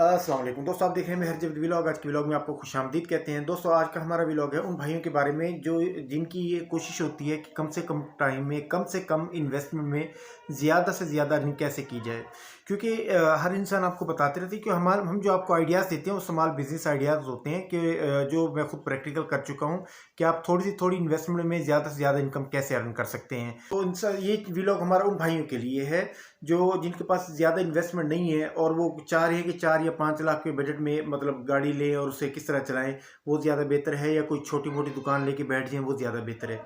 अस्सलाम वालेकुम दोस्तों, आप देख रहे हैं मेहर जब व्लॉग। आज के व्लॉग में आपको खुशामदीद कहते हैं। दोस्तों, आज का हमारा व्लॉग है उन भाइयों के बारे में जो जिनकी ये कोशिश होती है कि कम से कम टाइम में कम से कम इन्वेस्टमेंट में ज़्यादा से ज़्यादा अर्निंग कैसे की जाए। क्योंकि हर इंसान आपको बताते रहते हैं कि हम जो आपको आइडियाज़ देते हैं वो स्मॉल बिजनेस आइडियाज़ होते हैं कि जो मैं खुद प्रैक्टिकल कर चुका हूँ कि आप थोड़ी इन्वेस्टमेंट में ज़्यादा से ज़्यादा इनकम कैसे अर्न कर सकते हैं। तो ये व्लॉग हमारा उन भाइयों के लिए है जो जिनके पास ज़्यादा इन्वेस्टमेंट नहीं है और वो चाह रहे हैं कि 4 या 5 लाख के बजट में मतलब गाड़ी लें और उसे किस तरह चलाएं, वो ज़्यादा बेहतर है या कोई छोटी मोटी दुकान लेके बैठ जाएं, वो ज़्यादा बेहतर है।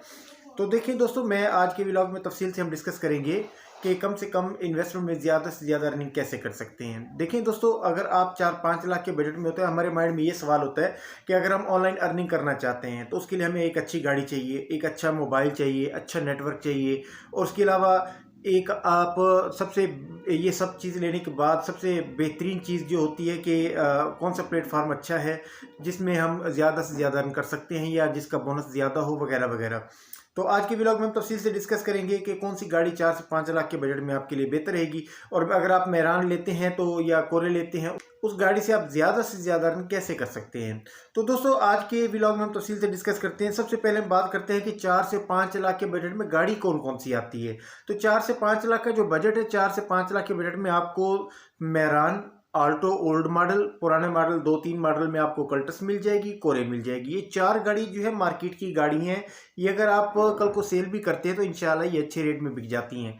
तो देखिए दोस्तों, मैं आज के व्लॉग में तफसील से हम डिस्कस करेंगे कि कम से कम इन्वेस्टमेंट में ज़्यादा से ज़्यादा अर्निंग कैसे कर सकते हैं। देखिए दोस्तों, अगर आप 4-5 लाख के बजट में होते हैं, हमारे माइंड में ये सवाल होता है कि अगर हम ऑनलाइन अर्निंग करना चाहते हैं तो उसके लिए हमें एक अच्छी गाड़ी चाहिए, एक अच्छा मोबाइल चाहिए, अच्छा नेटवर्क चाहिए और उसके अलावा एक आप सबसे ये सब चीज़ लेने के बाद सबसे बेहतरीन चीज़ जो होती है कि कौन सा प्लेटफॉर्म अच्छा है जिसमें हम ज़्यादा से ज़्यादा अर्न कर सकते हैं या जिसका बोनस ज़्यादा हो वगैरह वगैरह। तो आज के व्लॉग में हम तफसील से डिस्कस करेंगे कि कौन सी गाड़ी 4 से 5 लाख के बजट में आपके लिए बेहतर रहेगी और अगर आप मेरान लेते हैं तो या कोरे लेते हैं उस गाड़ी से आप ज़्यादा से ज़्यादा अर्न कैसे कर सकते हैं। तो दोस्तों, आज के व्लॉग में हम तफसील से डिस्कस करते हैं। सबसे पहले हम बात करते हैं कि 4 से 5 लाख के बजट में गाड़ी कौन कौन सी आती है। तो 4 से 5 लाख का जो बजट है, 4 से 5 लाख के बजट में आपको मेरान, आल्टो ओल्ड मॉडल, पुराने मॉडल 2-3 मॉडल में आपको कल्टस मिल जाएगी, कोरे मिल जाएगी। ये 4 गाड़ी जो है मार्केट की गाड़ी हैं। ये अगर आप कल को सेल भी करते हैं तो इंशाल्लाह ये अच्छे रेट में बिक जाती हैं।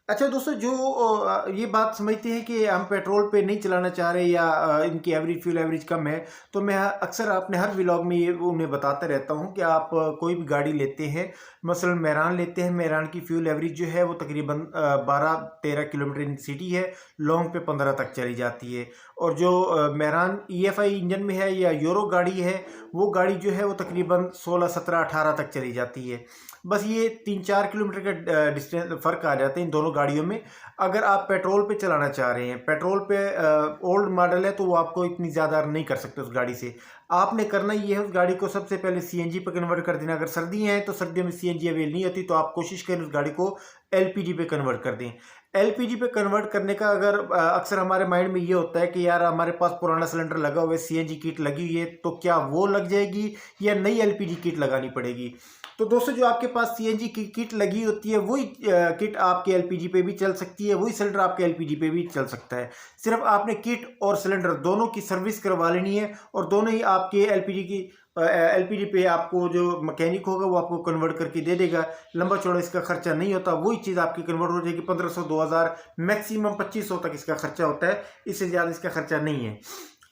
अच्छा दोस्तों, जो ये बात समझते हैं कि हम पेट्रोल पे नहीं चलाना चाह रहे या इनकी फ्यूल एवरेज कम है, तो मैं अक्सर अपने हर व्लॉग में ये उन्हें बताता रहता हूँ कि आप कोई भी गाड़ी लेते हैं, मसलन मेरान लेते हैं, मेरान की फ्यूल एवरेज जो है वो तकरीबन 12-13 किलोमीटर इन सिटी है, लॉन्ग पे 15 तक चली जाती है। और जो मेरान EFI इंजन में है या यूरो गाड़ी है, वो गाड़ी जो है वो तकरीबन 16, 17, 18 तक चली जाती है। बस ये 3-4 किलोमीटर का डिस्टेंस फ़र्क आ जाते हैं इन दोनों गाड़ियों में। अगर आप पेट्रोल पे चलाना चाह रहे हैं, पेट्रोल पे ओल्ड मॉडल है तो वो आपको इतनी ज़्यादा अर्न नहीं कर सकते उस गाड़ी से। आपने करना ये है उस गाड़ी को सबसे पहले CNG पे कन्वर्ट कर देना। अगर सर्दियाँ हैं तो सर्दियों में CNG अवेल नहीं होती, तो आप कोशिश करें उस गाड़ी को LPG पे कन्वर्ट कर दें। LPG पे कन्वर्ट करने का अगर अक्सर हमारे माइंड में ये होता है कि यार हमारे पास पुराना सिलेंडर लगा हुआ है, CNG किट लगी हुई है, तो क्या वो लग जाएगी या नई LPG किट लगानी पड़ेगी। तो दोस्तों, जो आपके पास CNG की किट लगी होती है वही किट आपके LPG पे भी चल सकती है, वही सिलेंडर आपके LPG पे भी चल सकता है। सिर्फ आपने किट और सिलेंडर दोनों की सर्विस करवा लेनी है और दोनों ही आपके LPG पे आपको जो मैकेनिक होगा वो आपको कन्वर्ट करके दे देगा। लंबा चौड़ा इसका खर्चा नहीं होता, वही चीज़ आपकी कन्वर्ट हो जाएगी। 1500-2000 मैक्सिमम 2500 तक इसका खर्चा होता है, इससे ज़्यादा इसका खर्चा नहीं है।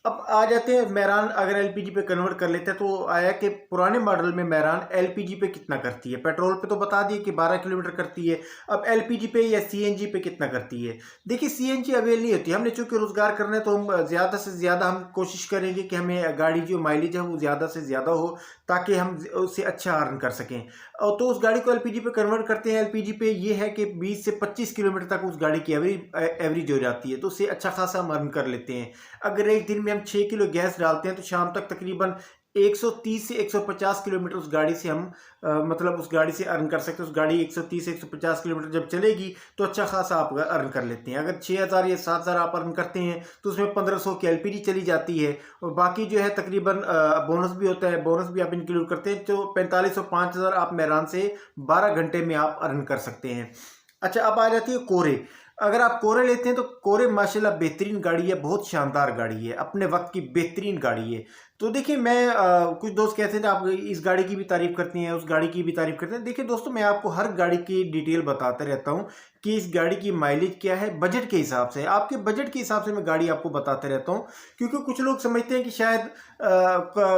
अब आ जाते हैं मेरान अगर LPG पे कन्वर्ट कर लेते हैं तो आया कि पुराने मॉडल में मेरान LPG पे कितना करती है। पेट्रोल पे तो बता दिए कि 12 किलोमीटर करती है, अब LPG पे या CNG पे कितना करती है। देखिए, CNG अवेल नहीं होती। हमने चूंकि रोजगार करना है तो हम ज़्यादा से ज़्यादा हम कोशिश करेंगे कि हमें गाड़ी जो माइलेज है वो ज़्यादा से ज़्यादा हो ताकि हम उससे अच्छा अर्न कर सकें। और तो उस गाड़ी को LPG पे कन्वर्ट करते हैं। LPG पे ये है कि 20 से 25 किलोमीटर तक उस गाड़ी की एवरेज हो जाती है, तो उससे अच्छा खासा हम अर्न कर लेते हैं। अगर एक दिन में हम 6 किलो गैस डालते हैं तो शाम तक तकरीबन 130 से 150 किलोमीटर उस गाड़ी से हम मतलब उस गाड़ी से अर्न कर सकते हैं। उस गाड़ी 130 से 150 किलोमीटर जब चलेगी तो अच्छा खासा आप अर्न कर लेते हैं। अगर 6000 या 7000 आप अर्न करते हैं तो उसमें 1500 की LPG चली जाती है और बाकी जो है तकरीबन बोनस भी होता है, बोनस भी आप इंक्लूड करते हैं तो 4500-5000 आप मेरान से 12 घंटे में आप अर्न कर सकते हैं। अच्छा, अब आ जाती है कोरे। अगर आप कोरे लेते हैं तो कोरे माशाल्लाह बेहतरीन गाड़ी है, बहुत शानदार गाड़ी है, अपने वक्त की बेहतरीन गाड़ी है। तो देखिए, मैं कुछ दोस्त कहते हैं आप इस गाड़ी की भी तारीफ करती हैं, उस गाड़ी की भी तारीफ करते हैं। देखिए दोस्तों, मैं आपको हर गाड़ी की डिटेल बताता रहता हूं कि इस गाड़ी की माइलेज क्या है, बजट के हिसाब से, आपके बजट के हिसाब से मैं गाड़ी आपको बताते रहता हूं। क्योंकि कुछ लोग समझते हैं कि शायद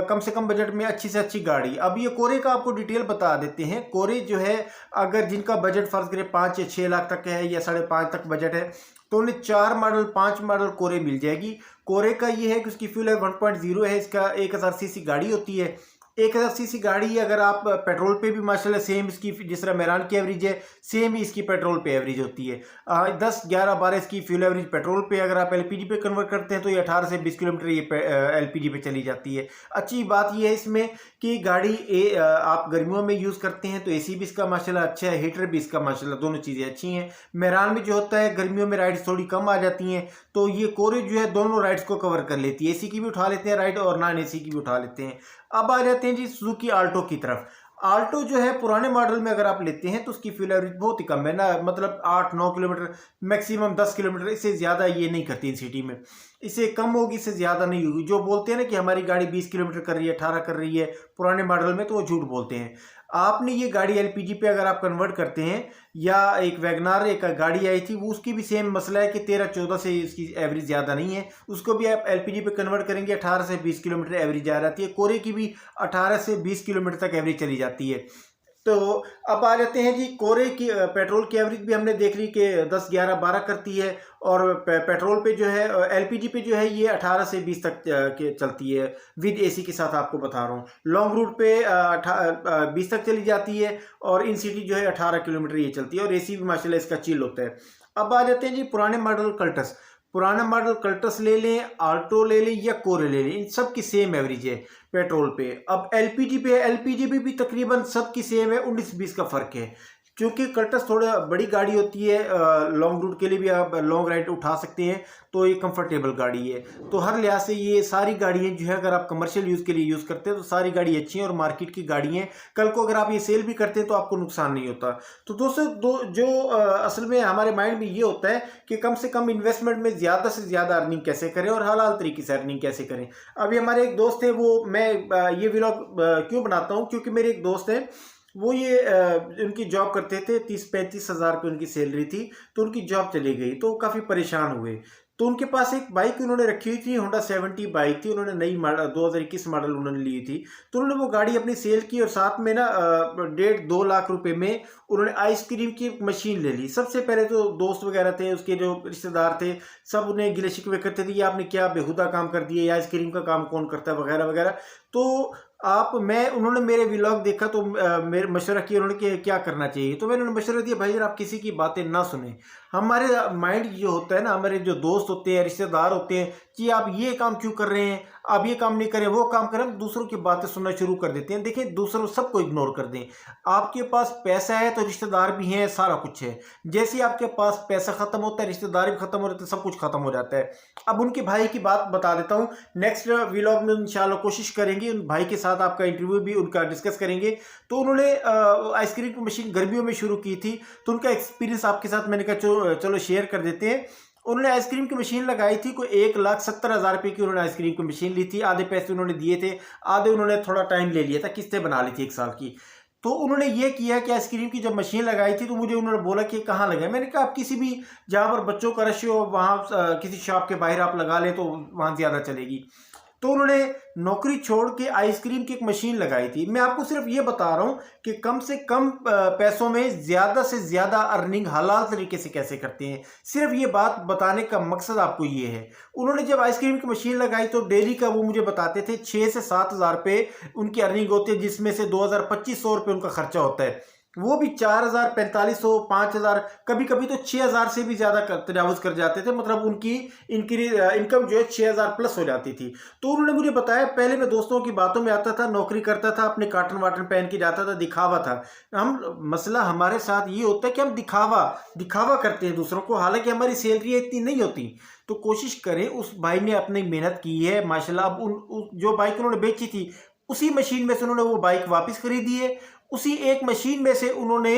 कम से कम बजट में अच्छी से अच्छी गाड़ी। अब ये कोरे का आपको डिटेल बता देते हैं। कोरे जो है, अगर जिनका बजट फर्ज करें 5 या 6 लाख तक है या 5.5 तक बजट है तो उन्हें 4 मॉडल 5 मॉडल कोरे मिल जाएगी। कोरे का ये है कि उसकी फ्यूल 1.0 है, इसका 1000 सीसी गाड़ी होती है 1000 सीसी गाड़ी अगर आप पेट्रोल पे भी माशाल्लाह सेम इसकी जिस तरह मेरान की एवरेज है सेम ही इसकी पेट्रोल पे एवरेज होती है। 10, 11, 12 इसकी फ्यूल एवरेज पेट्रोल पे, अगर आप एलपीजी पे कन्वर्ट करते हैं तो ये 18 से 20 किलोमीटर ये एलपीजी पे चली जाती है। अच्छी बात ये है इसमें कि गाड़ी आप गर्मियों में यूज़ करते हैं तो एसी भी इसका माशाल्लाह अच्छा है, हीटर भी इसका माशाल्लाह, दोनों चीज़ें अच्छी हैं। मेरान में जो होता है गर्मियों में राइड्स थोड़ी कम आ जाती हैं, तो ये कोरे जो है दोनों राइड्स को कवर कर लेती है, एसी की भी उठा लेते हैं राइड और नॉन एसी की भी उठा लेते हैं। अब आ जाते हैं जी सुजुकी आल्टो की तरफ। आल्टो जो है पुराने मॉडल में अगर आप लेते हैं तो उसकी फ्यूल एवरेज बहुत ही कम है ना, मतलब 8-9 किलोमीटर, मैक्सिमम 10 किलोमीटर, इससे ज़्यादा ये नहीं करती इन सिटी में, इससे कम होगी, इससे ज़्यादा नहीं होगी। जो बोलते हैं ना कि हमारी गाड़ी 20 किलोमीटर कर रही है, 18 कर रही है पुराने मॉडल में, तो वो झूठ बोलते हैं। आपने ये गाड़ी एलपीजी पे अगर आप कन्वर्ट करते हैं, या एक वैगनार एक गाड़ी आई थी वो उसकी भी सेम मसला है कि 13-14 से इसकी एवरेज ज़्यादा नहीं है, उसको भी आप एलपीजी पे कन्वर्ट करेंगे 18 से 20 किलोमीटर एवरेज आ जाती है। कोरे की भी 18 से 20 किलोमीटर तक एवरेज चली जाती है। तो अब आ जाते हैं जी कोरे की पेट्रोल की एवरेज भी हमने देख ली कि 10, 11, 12 करती है, और पेट्रोल पे जो है एलपीजी पे जो है ये 18 से 20 तक चलती है विद एसी के साथ, आपको बता रहा हूँ। लॉन्ग रूट पे 20 तक चली जाती है, और इन सिटी जो है 18 किलोमीटर ये चलती है, और एसी भी माशाल्लाह इसका चिल होता है। अब आ जाते हैं जी पुराने मॉडल कल्टस। पुराना मॉडल कल्टस ले लें, आल्टो ले लें या कोरे ले लें, इन सब की सेम एवरेज है पेट्रोल पे। अब एलपीजी पे, एलपीजी पे भी तकरीबन सब की सेम है, 19-20 का फर्क है, क्योंकि कल्टस थोड़ा बड़ी गाड़ी होती है, लॉन्ग रूट के लिए भी आप लॉन्ग राइड उठा सकते हैं, तो ये कंफर्टेबल गाड़ी है। तो हर लिहाज से ये सारी गाड़ियाँ जो है अगर आप कमर्शियल यूज़ के लिए यूज़ करते हैं तो सारी गाड़ी अच्छी हैं और मार्केट की गाड़ी हैं। कल को अगर आप ये सेल भी करते हैं तो आपको नुकसान नहीं होता। तो दोस्तों जो असल में हमारे माइंड में ये होता है कि कम से कम इन्वेस्टमेंट में ज़्यादा से ज़्यादा अर्निंग कैसे करें और हलाल तरीके से अर्निंग कैसे करें। अभी हमारे एक दोस्त है, वो मैं ये व्लॉग क्यों बनाता हूँ, क्योंकि मेरे एक दोस्त है वो ये उनकी जॉब करते थे, 30-35 हज़ार रुपये उनकी सैलरी थी, तो उनकी जॉब चली गई, तो काफ़ी परेशान हुए। तो उनके पास एक बाइक उन्होंने रखी हुई थी, होंडा 70 बाइक थी, उन्होंने नई मॉडल 2021 मॉडल उन्होंने ली थी। तो उन्होंने वो गाड़ी अपनी सेल की, और साथ में ना 1.5-2 लाख रुपए में उन्होंने आइसक्रीम की मशीन ले ली। सबसे पहले तो दोस्त वगैरह थे, उसके जो रिश्तेदार थे, सब उन्हें गिले शिकवे करते थे, ये आपने क्या बेहुदा काम कर दिया, आइसक्रीम का काम कौन करता है, वगैरह वगैरह। तो उन्होंने मेरे व्लॉग देखा तो मेरे मशवरा किया उन्होंने कि क्या करना चाहिए। तो मैंने उन्हें मशवरा दिया, भाई आप किसी की बातें ना सुने। हमारे माइंड जो होता है ना, हमारे जो दोस्त होते हैं, रिश्तेदार होते हैं, कि आप ये काम क्यों कर रहे हैं, आप ये काम नहीं करें, वो काम करें, हम दूसरों की बातें सुनना शुरू कर देते हैं। देखिए, दूसरों सबको इग्नोर कर दें। आपके पास पैसा है तो रिश्तेदार भी हैं, सारा कुछ है। जैसे ही आपके पास पैसा खत्म होता है, रिश्तेदार भी खत्म हो जाते हैं, सब कुछ खत्म हो जाता है। अब उनके भाई की बात बता देता हूँ, नेक्स्ट व्लॉग में इंशाल्लाह कोशिश करेंगे उन भाई के साथ आपका इंटरव्यू भी उनका डिस्कस करेंगे। तो उन्होंने आइसक्रीम की मशीन गर्मियों में शुरू की थी, तो उनका एक्सपीरियंस आपके साथ मैंने कहा चलो शेयर कर देते हैं। उन्होंने आइसक्रीम की मशीन लगाई थी, कोई 1,70,000 रुपये की उन्होंने आइसक्रीम की मशीन ली थी। आधे पैसे उन्होंने दिए थे, आधे उन्होंने थोड़ा टाइम ले लिया था, किस्तें बना ली थी 1 साल की। तो उन्होंने ये किया कि आइसक्रीम की जब मशीन लगाई थी तो मुझे उन्होंने बोला कि कहाँ लगाए। मैंने कहा आप किसी भी जहाँ पर बच्चों का रश हो वहाँ किसी शॉप के बाहर आप लगा लें तो वहाँ ज़्यादा चलेगी। तो उन्होंने नौकरी छोड़ के आइसक्रीम की एक मशीन लगाई थी। मैं आपको सिर्फ ये बता रहा हूँ कि कम से कम पैसों में ज़्यादा से ज़्यादा अर्निंग हलाल तरीके से कैसे करते हैं। सिर्फ ये बात बताने का मकसद आपको ये है। उन्होंने जब आइसक्रीम की मशीन लगाई तो डेली का वो मुझे बताते थे 6 से 7 हज़ार रुपये उनकी अर्निंग होती है, जिसमें से 2,000-2,500 रुपये उनका खर्चा होता है। वो भी 4,000, 4,500, 5,000, कभी कभी तो 6,000 से भी ज़्यादा तजावज़ कर जाते थे। मतलब उनकी इनकम जो है 6,000 प्लस हो जाती थी। तो उन्होंने मुझे बताया, पहले मैं दोस्तों की बातों में आता था, नौकरी करता था, अपने काटन वाटन पहन के जाता था, दिखावा था। मसला हमारे साथ ये होता है कि हम दिखावा करते हैं दूसरों को, हालांकि हमारी सैलरी इतनी नहीं होती। तो कोशिश करें, उस भाई ने अपनी मेहनत की है माशाल्लाह। अब जो बाइक उन्होंने बेची थी उसी मशीन में से उन्होंने वो बाइक वापस खरीदी है। उसी एक मशीन में से उन्होंने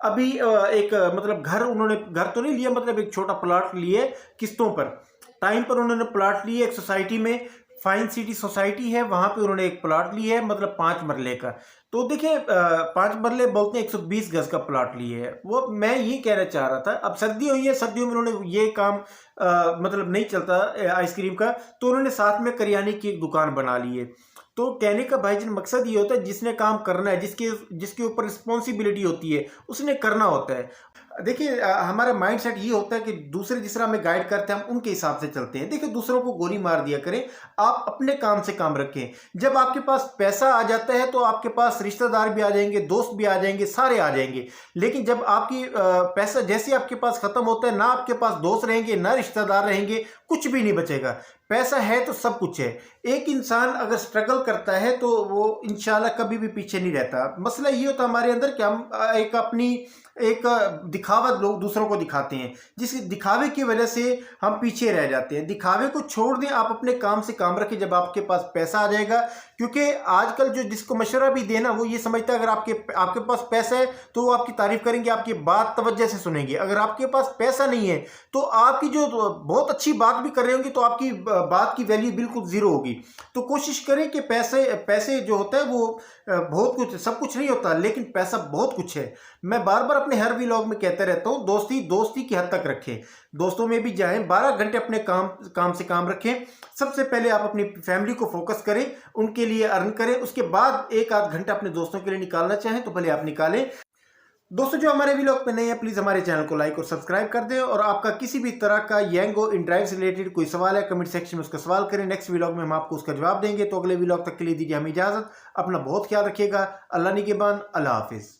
अभी एक मतलब घर तो नहीं लिया, मतलब एक छोटा प्लॉट लिए किस्तों पर। टाइम पर उन्होंने प्लॉट लिए एक सोसाइटी में, फाइन सिटी सोसाइटी है, वहां पे उन्होंने एक प्लॉट लिया है, मतलब 5 मरले का। तो देखिए 5 मरले बोलते हैं 120 गज का प्लॉट लिए है वो। मैं ये कहना चाह रहा था, अब सर्दी हुई है, सर्दियों में उन्होंने ये काम मतलब नहीं चलता आइसक्रीम का, तो उन्होंने साथ में करियाने की एक दुकान बना ली है। तो कहने का भाईजान मकसद ये होता है, जिसने काम करना है, जिसके ऊपर रिस्पॉन्सिबिलिटी होती है, उसने करना होता है। देखिए हमारा माइंड सेट ये होता है कि दूसरे जिस तरह हमें गाइड करते हैं हम उनके हिसाब से चलते हैं। देखिए दूसरों को गोली मार दिया करें, आप अपने काम से काम रखें। जब आपके पास पैसा आ जाता है तो आपके पास रिश्तेदार भी आ जाएंगे, दोस्त भी आ जाएंगे, सारे आ जाएंगे। लेकिन जब आपकी पैसा जैसे आपके पास खत्म होता है, ना आपके पास दोस्त रहेंगे ना रिश्तेदार रहेंगे, कुछ भी नहीं बचेगा। पैसा है तो सब कुछ है। एक इंसान अगर स्ट्रगल करता है तो वो इंशाल्लाह कभी भी पीछे नहीं रहता। मसला ये होता है हमारे अंदर कि हम एक अपनी एक दिखावा लोग दूसरों को दिखाते हैं, जिस दिखावे की वजह से हम पीछे रह जाते हैं। दिखावे को छोड़ दें, आप अपने काम से काम रखें, जब आपके पास पैसा आ जाएगा। क्योंकि आजकल जो जिसको मशवरा भी देना वो ये समझता है अगर आपके पास पैसा है तो वो आपकी तारीफ करेंगे, आपकी बात तवज्जो से सुनेंगे। अगर आपके पास पैसा नहीं है तो आपकी जो बहुत अच्छी बात भी कर रहे होंगे तो आपकी बात की वैल्यू बिल्कुल जीरो होगी। तो कोशिश करें कि पैसे जो होता है वो बहुत कुछ, सब कुछ नहीं होता, लेकिन पैसा बहुत कुछ है। मैं बार बार अपने हर व्लॉग में कहता रहता हूँ, दोस्ती की हद तक रखें, दोस्तों में भी जाएं, 12 घंटे अपने काम से काम रखें। सबसे पहले आप अपनी फैमिली को फोकस करें, उनके लिए अर्न करें, उसके बाद 1 आध घंटा अपने दोस्तों के लिए निकालना चाहें तो भले आप निकालें। दोस्तों जो हमारे व्लॉग पे नए हैं प्लीज हमारे चैनल को लाइक और सब्सक्राइब कर दें, और आपका किसी भी तरह का यांगो इन ड्राइव से रिलेटेड कोई सवाल है कमेंट सेक्शन में उसका सवाल करें। नेक्स्ट व्लॉग में हम आपको उसका जवाब देंगे। तो अगले व्लॉग तक के लिए दीजिए हमें इजाजत। अपना बहुत ख्याल रखिएगा। अल्लाह निगहबान। अल्लाह हाफिज।